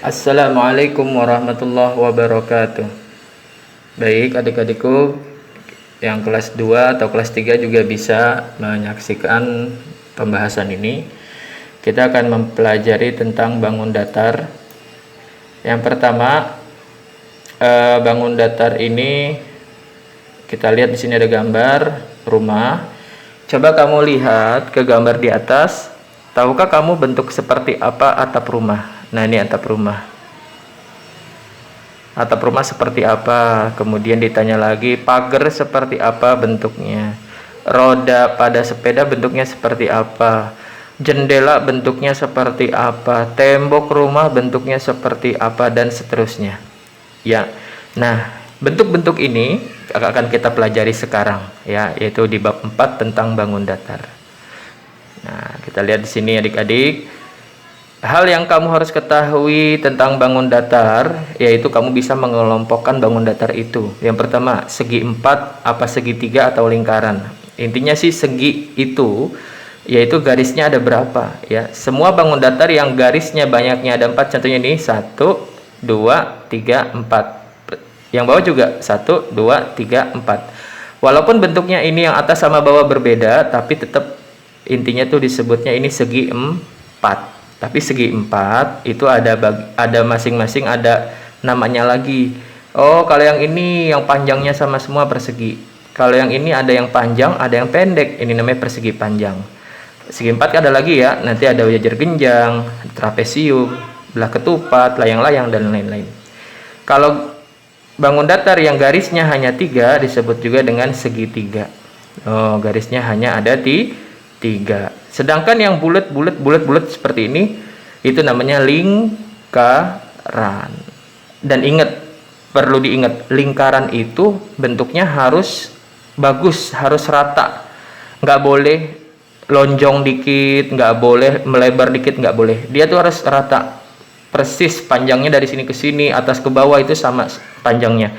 Assalamualaikum warahmatullahi wabarakatuh. Baik, adik-adikku yang kelas 2 atau kelas 3 juga bisa menyaksikan pembahasan ini. Kita akan mempelajari tentang bangun datar. Yang pertama, bangun datar ini kita lihat di sini ada gambar rumah. Coba kamu lihat ke gambar di atas. Tahukah kamu bentuk seperti apa atap rumah? Nah, ini atap rumah. Atap rumah seperti apa? Kemudian ditanya lagi, pagar seperti apa bentuknya? Roda pada sepeda bentuknya seperti apa? Jendela bentuknya seperti apa? Tembok rumah bentuknya seperti apa? Dan seterusnya. Ya. Nah, bentuk-bentuk ini akan kita pelajari sekarang, ya, yaitu di bab 4 tentang bangun datar. Nah, kita lihat di sini adik-adik. Hal yang kamu harus ketahui tentang bangun datar, yaitu kamu bisa mengelompokkan bangun datar itu. Yang pertama, segi 4, apa segitiga atau lingkaran. Intinya sih segi itu, yaitu garisnya ada berapa. Ya, semua bangun datar yang garisnya banyaknya ada 4, contohnya ini 1, 2, 3, 4. Yang bawah juga 1, 2, 3, 4. Walaupun bentuknya ini yang atas sama bawah berbeda, tapi tetap intinya tuh disebutnya ini segi 4. Tapi segi 4 itu ada masing-masing ada namanya lagi. Oh, kalau yang ini yang panjangnya sama semua persegi. Kalau yang ini ada yang panjang, ada yang pendek. Ini namanya persegi panjang. Segi 4 ada lagi ya. Nanti ada jajar genjang, trapesium, belah ketupat, layang-layang dan lain-lain. Kalau bangun datar yang garisnya hanya 3 disebut juga dengan segitiga. Oh, garisnya hanya ada di 3. Sedangkan yang bulat seperti ini itu namanya lingkaran. Dan perlu diingat, lingkaran itu bentuknya harus bagus, harus rata. Nggak boleh lonjong dikit, nggak boleh melebar dikit, nggak boleh. Dia tuh harus rata. Persis panjangnya dari sini ke sini, atas ke bawah itu sama panjangnya.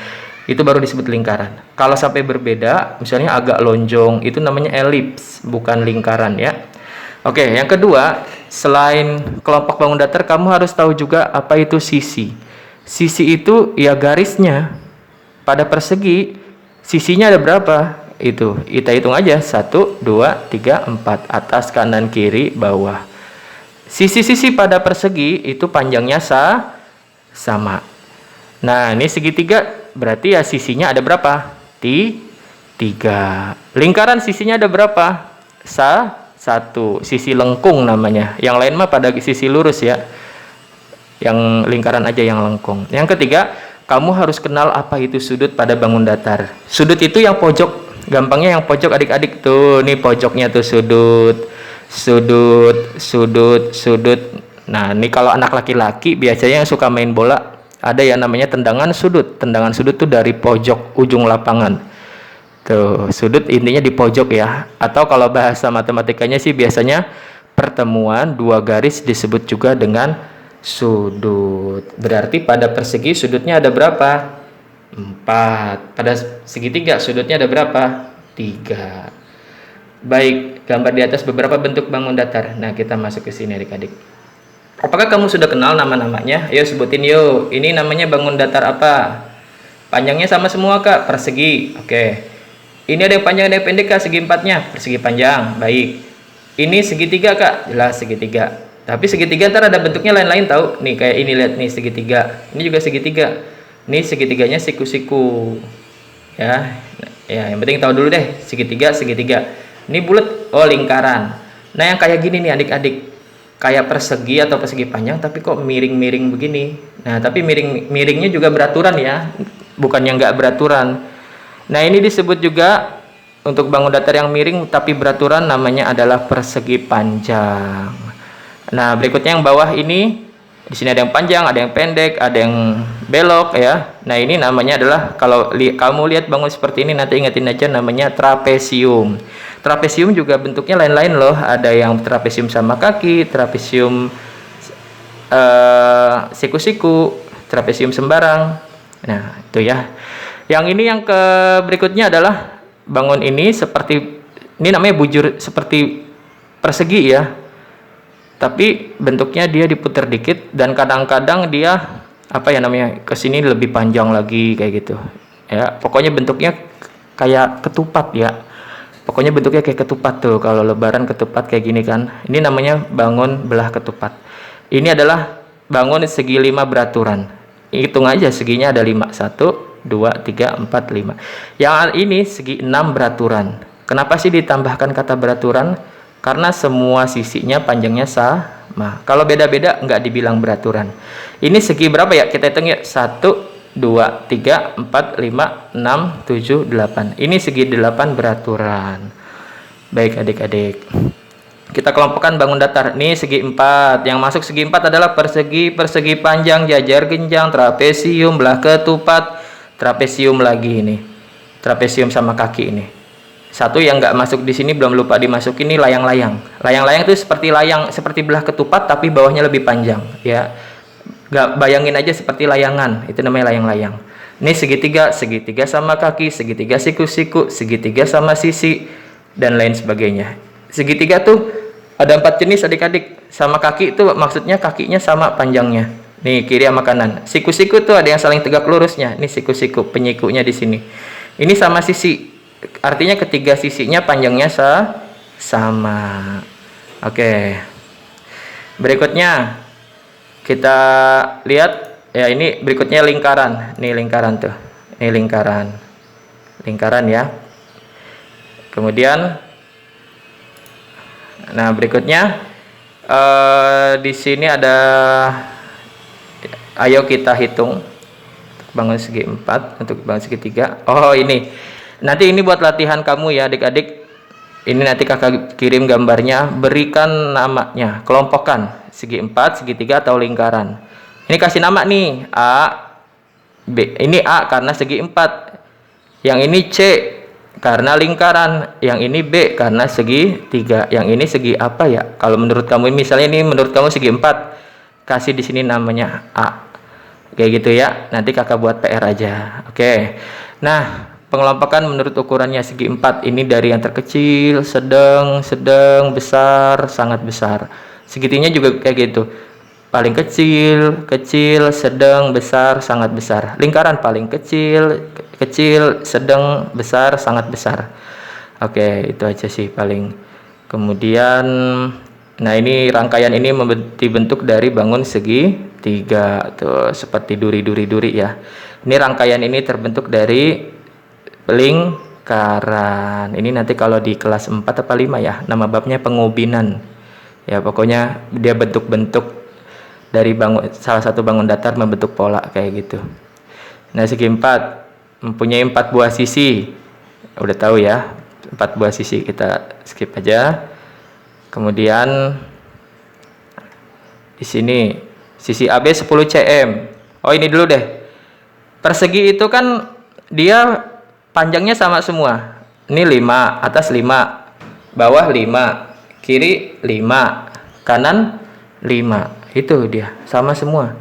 Itu baru disebut lingkaran. Kalau sampai berbeda, misalnya agak lonjong, itu namanya elips, bukan lingkaran ya. Oke, yang kedua, selain kelompok bangun datar, kamu harus tahu juga apa itu sisi. Sisi itu ya garisnya. Pada persegi, sisinya ada berapa? Itu kita hitung aja, 1, 2, 3, 4, atas, kanan, kiri, bawah. Sisi-sisi pada persegi itu panjangnya sama. Nah, ini segitiga berarti ya sisinya ada berapa? 3. Lingkaran sisinya ada berapa? 1. Sisi lengkung namanya. Yang lain mah pada sisi lurus ya. Yang lingkaran aja yang lengkung. Yang ketiga, kamu harus kenal apa itu sudut pada bangun datar. Sudut itu yang pojok. Gampangnya yang pojok adik-adik tuh. Nih pojoknya tuh sudut. Nah, ini kalau anak laki-laki biasanya yang suka main bola, ada yang namanya tendangan sudut. Tendangan sudut tuh dari pojok ujung lapangan. Tuh, sudut intinya di pojok ya. Atau kalau bahasa matematikanya sih biasanya pertemuan dua garis disebut juga dengan sudut. Berarti pada persegi sudutnya ada berapa? 4. Pada segitiga sudutnya ada berapa? 3. Baik, gambar di atas beberapa bentuk bangun datar. Nah, kita masuk ke sini adik-adik. Apakah kamu sudah kenal nama-namanya? Ayo sebutin yuk. Ini namanya bangun datar apa? Panjangnya sama semua kak, persegi. Oke. Ini ada yang panjang, ada yang pendek kak, segi 4-nya. Persegi panjang, baik. Ini segitiga kak, jelas segitiga. Tapi segitiga ntar ada bentuknya lain-lain tahu. Nih kayak ini lihat nih segitiga. Ini juga segitiga. Ini segitiganya siku-siku. Ya, yang penting tahu dulu deh segitiga. Ini bulat, oh lingkaran. Nah yang kayak gini nih adik-adik, kayak persegi atau persegi panjang tapi kok miring-miring begini. Nah tapi miringnya juga beraturan ya, bukannya nggak beraturan. Nah ini disebut juga untuk bangun datar yang miring tapi beraturan namanya adalah persegi panjang. Nah berikutnya yang bawah ini, di sini ada yang panjang, ada yang pendek, ada yang belok ya. Nah ini namanya adalah, kalau kamu lihat bangun seperti ini nanti ingetin aja namanya trapesium. Trapesium juga bentuknya lain-lain loh. Ada yang trapesium sama kaki, trapesium siku-siku, trapesium sembarang. Nah itu ya. Yang ini yang ke berikutnya adalah bangun ini seperti, ini namanya bujur seperti persegi ya. tapi bentuknya dia diputar dikit dan kadang-kadang dia apa ya namanya ke sini lebih panjang lagi kayak gitu. Ya, pokoknya bentuknya kayak ketupat ya. Pokoknya bentuknya kayak ketupat tuh. Kalau lebaran ketupat kayak gini kan. Ini namanya bangun belah ketupat. Ini adalah bangun segi 5 beraturan. Hitung aja seginya ada 5. 1, 2, 3, 4, 5. Yang ini segi 6 beraturan. Kenapa sih ditambahkan kata beraturan? Karena semua sisinya panjangnya sama. Kalau beda-beda nggak dibilang beraturan. Ini segi berapa ya? Kita hitung ya. 1, 2, 3, 4, 5, 6, 7, 8. Ini segi 8 beraturan. Baik adik-adik, kita kelompokkan bangun datar. Ini segi 4. Yang masuk segi 4 adalah persegi, persegi panjang, jajar genjang, trapesium, belah ketupat, trapesium lagi ini. Trapesium sama kaki ini. Satu yang nggak masuk di sini belum lupa dimasukin, ini layang-layang. Layang-layang itu seperti layang, seperti belah ketupat tapi bawahnya lebih panjang ya. Gak bayangin aja seperti layangan, itu namanya layang-layang. Ini segitiga, segitiga sama kaki, segitiga siku-siku, segitiga sama sisi, dan lain sebagainya. Segitiga tuh ada 4 jenis adik-adik. Sama kaki itu maksudnya kakinya sama panjangnya. Nih kiri sama kanan. Siku-siku tuh ada yang saling tegak lurusnya. Ini siku-siku, penyikunya di sini. Ini sama sisi, artinya ketiga sisinya panjangnya sama. Oke. Berikutnya kita lihat ya, ini berikutnya lingkaran. Nih lingkaran tuh. Ini lingkaran. Lingkaran ya. Kemudian nah berikutnya di sini ada, ayo kita hitung bangun segi 4 untuk bangun segi 3. Oh ini. Nanti ini buat latihan kamu ya adik-adik. Ini nanti kakak kirim gambarnya, berikan namanya, kelompokkan segi 4, segi 3 atau lingkaran. Ini kasih nama nih, A, B. Ini A karena segi 4. Yang ini C karena lingkaran. Yang ini B karena segi 3. Yang ini segi apa ya? Kalau menurut kamu, misalnya ini menurut kamu segi 4, kasih di sini namanya A. Kayak gitu ya. Nanti kakak buat PR aja. Oke. Nah, pengelompokan menurut ukurannya segi 4. Ini dari yang terkecil, sedang, besar, sangat besar. Segitinya juga kayak gitu. Paling kecil, kecil, sedang, besar, sangat besar. Lingkaran paling kecil, kecil, sedang, besar, sangat besar. Oke, itu aja sih paling. Kemudian, nah ini rangkaian ini dibentuk dari bangun segi 3. Tuh, seperti duri-duri ya. Ini rangkaian ini terbentuk dari lingkaran. Ini nanti kalau di kelas 4 apa 5 ya, nama babnya pengubinan. Ya pokoknya dia bentuk-bentuk dari salah satu bangun datar membentuk pola kayak gitu. Nah segi 4 mempunyai 4 buah sisi. Udah tahu ya, 4 buah sisi, kita skip aja. Kemudian di sini sisi AB 10 cm. Oh ini dulu deh. Persegi itu kan dia panjangnya sama semua. Ini 5, atas 5, bawah 5, kiri 5, kanan 5. Itu dia, sama semua.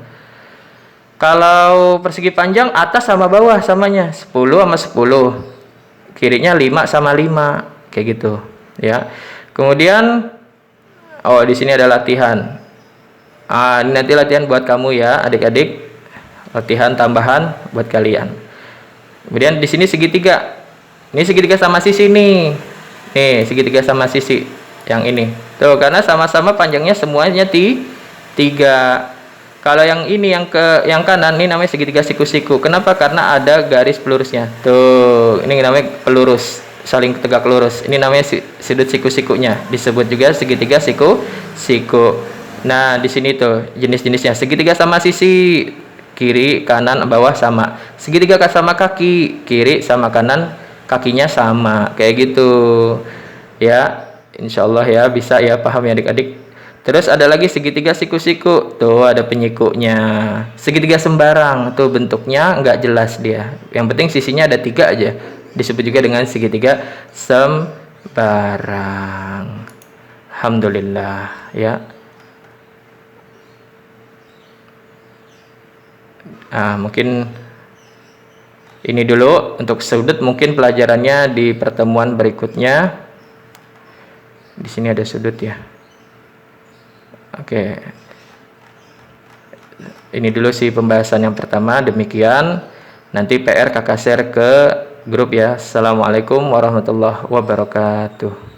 Kalau persegi panjang atas sama bawah samanya 10 sama 10. Kirinya 5 sama 5, kayak gitu, ya. Kemudian oh di sini ada latihan. Ini nanti latihan buat kamu ya, adik-adik. Latihan tambahan buat kalian. Kemudian di sini segitiga. Ini segitiga sama sisi nih. Nih, segitiga sama sisi yang ini. Tuh, karena sama-sama panjangnya semuanya 3. Kalau yang ini yang kanan ini namanya segitiga siku-siku. Kenapa? Karena ada garis pelurusnya. Tuh, ini namanya pelurus, saling tegak lurus. Ini namanya sudut siku-sikunya. Disebut juga segitiga siku-siku. Nah, di sini tuh jenis-jenisnya. Segitiga sama sisi, kiri, kanan, bawah sama. Segitiga sama kaki, kiri sama kanan, kakinya sama. Kayak gitu. Ya, insyaallah ya bisa ya, paham ya adik-adik. Terus ada lagi segitiga siku-siku. Tuh ada penyikunya. Segitiga sembarang. Tuh bentuknya nggak jelas dia. Yang penting sisinya ada 3 aja. Disebut juga dengan segitiga sembarang. Alhamdulillah ya. Mungkin ini dulu untuk sudut, mungkin pelajarannya di pertemuan berikutnya. Di sini ada sudut ya. Oke. Ini dulu sih pembahasan yang pertama, demikian. Nanti PR kakak share ke grup ya. Assalamualaikum warahmatullahi wabarakatuh.